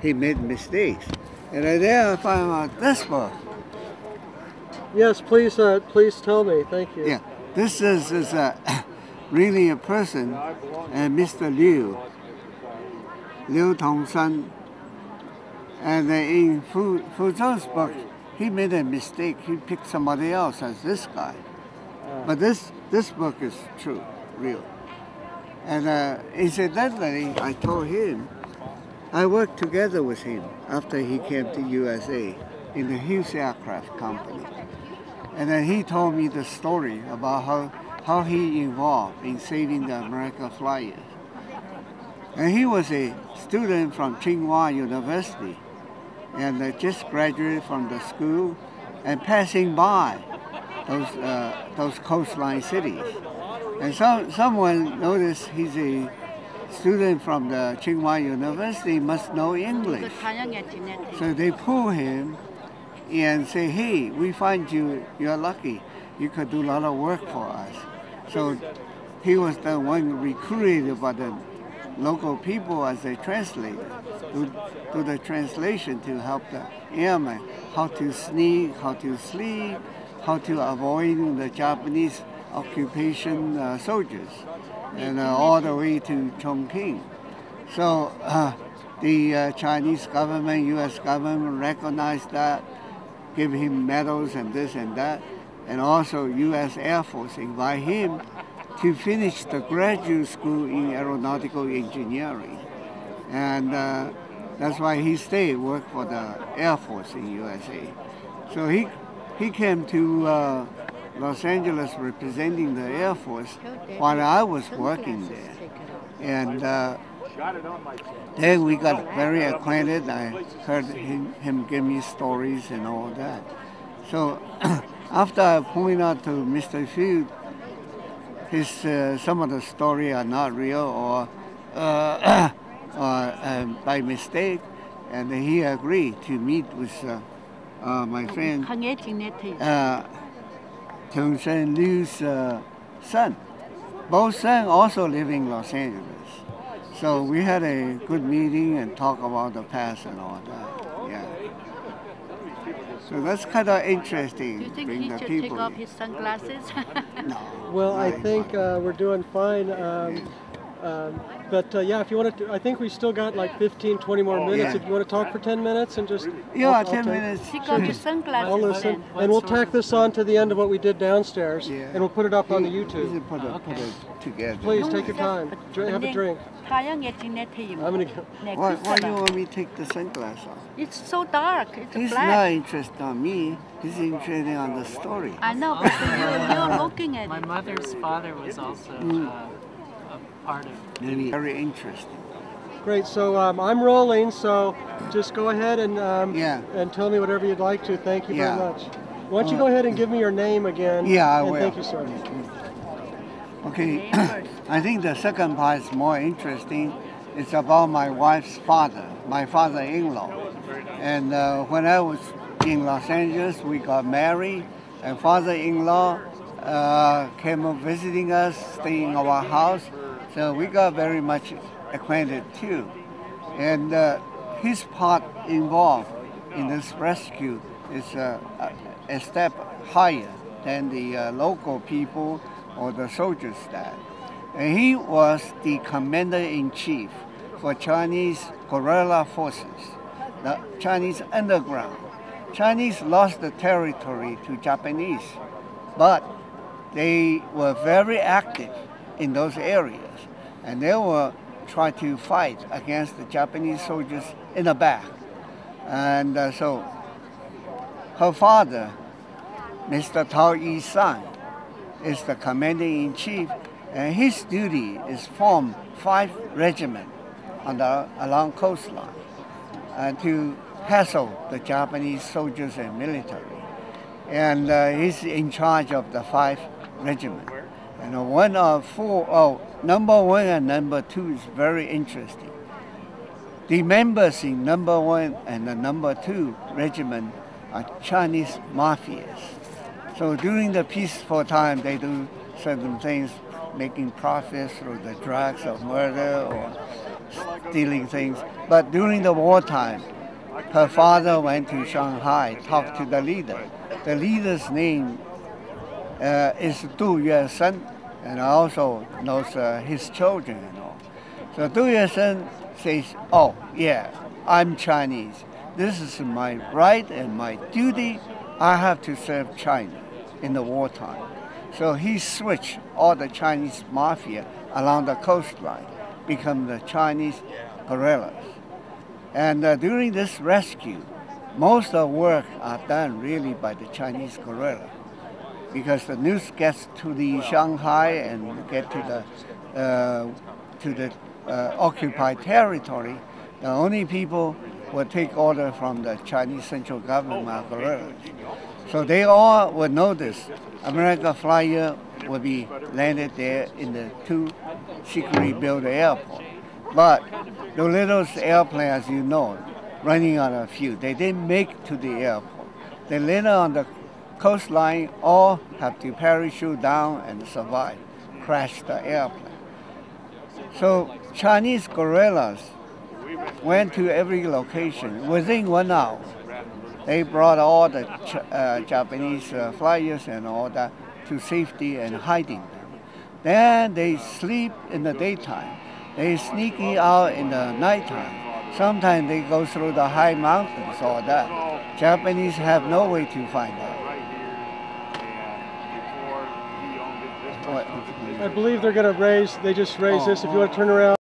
he made mistakes. And then I found out this book. Yes, please tell me. Thank you. Yeah, this is really a person, Mr. Liu Tongshan. And in Fu Zhou's book, he made a mistake. He picked somebody else as this guy. But this book is true, real. And incidentally, I told him, I worked together with him after he came to USA in the Hughes Aircraft Company. And then he told me the story about how he involved in saving the American flyers. And he was a student from Tsinghua University and just graduated from the school and passing by those coastline cities. And someone noticed he's a student from the Tsinghua University, must know English. So they pull him and say, hey, we find you're lucky. You could do a lot of work for us. So he was the one recruited by the local people as a translator, do the translation to help the airmen how to sneak, how to sleep, how to avoid the Japanese occupation soldiers, and all the way to Chongqing. So the Chinese government, U.S. government recognized that, give him medals and this and that, and also U.S. Air Force invite him to finish the graduate school in aeronautical engineering. And that's why he stayed, worked for the Air Force in USA. So he came to Los Angeles representing the Air Force while I was working there. And then we got very acquainted. I heard him give me stories and all that. So after I pointed out to Mr. Field, some of the story are not real or by mistake, and he agreed to meet with my friend Tongshan Liu's son. Both sons also live in Los Angeles. So we had a good meeting and talk about the past and all that. Yeah. So that's kind of interesting. Do you think he should take off his sunglasses? No. Well, I think we're doing fine. But yeah, if you want to, I think we still got like 15, 20 more minutes. Yeah. If you want to talk for 10 minutes and just... Yeah, 10 minutes. Take off his sunglasses. I'll listen. And we'll tack this on to the end of what we did downstairs. Yeah. And we'll put it up on the YouTube. You put it together. Please, take your time. Have a drink. I'm going to go. Why do you want me to take the sunglasses off? It's so dark. It's He's black. not interested on me. He's interested on the story. I know, but you're looking at My it. mother's father was also a part of Very, very interesting. Great. So I'm rolling. So just go ahead and and tell me whatever you'd like to. Thank you very much. Why don't you go ahead and give me your name again? Yeah, I and will. Thank you, sir. Okay, I think the second part is more interesting. It's about my wife's father, my father-in-law. And when I was in Los Angeles, we got married, and father-in-law came up visiting us, staying in our house. So we got very much acquainted too. And his part involved in this rescue is a step higher than the local people or the soldiers staff. And he was the commander-in-chief for Chinese guerrilla forces, the Chinese underground. Chinese lost the territory to Japanese, but they were very active in those areas, and they were trying to fight against the Japanese soldiers in the back. And so her father, Mr. Tao Yi-san, is the commander-in-chief, and his duty is form 5 regiment along coastline to hassle the Japanese soldiers and military. And he's in charge of the 5 regiment. And one of 4, number 1 and number 2 is very interesting. The members in number 1 and the number 2 regiment are Chinese Mafias. So during the peaceful time, they do certain things, making profits through the drugs or murder or stealing things. But during the wartime, her father went to Shanghai, talked to the leader. The leader's name is Du Yue-sen, and also knows his children and all. So Du Yue-sen says, oh, yeah, I'm Chinese. This is my right and my duty. I have to serve China in the wartime. So he switched all the Chinese Mafia along the coastline, become the Chinese guerrillas. And during this rescue, most of the work are done really by the Chinese guerrilla, because the news gets to the Shanghai and get to the occupied territory. The only people will take order from the Chinese central government are guerrillas. So they all would notice American flyer will be landed there in the two secretly built airports. But Doolittle's airplane, as you know, running out of fuel. They didn't make to the airport. They landed on the coastline, all have to parachute down and survive, crash the airplane. So Chinese guerrillas went to every location within 1 hour. They brought all the Japanese flyers and all that to safety and hiding them. Then they sleep in the daytime. They sneaking out in the nighttime. Sometimes they go through the high mountains, all that. Japanese have no way to find out. I believe they're going to raise, they just raised this. If you want to turn around.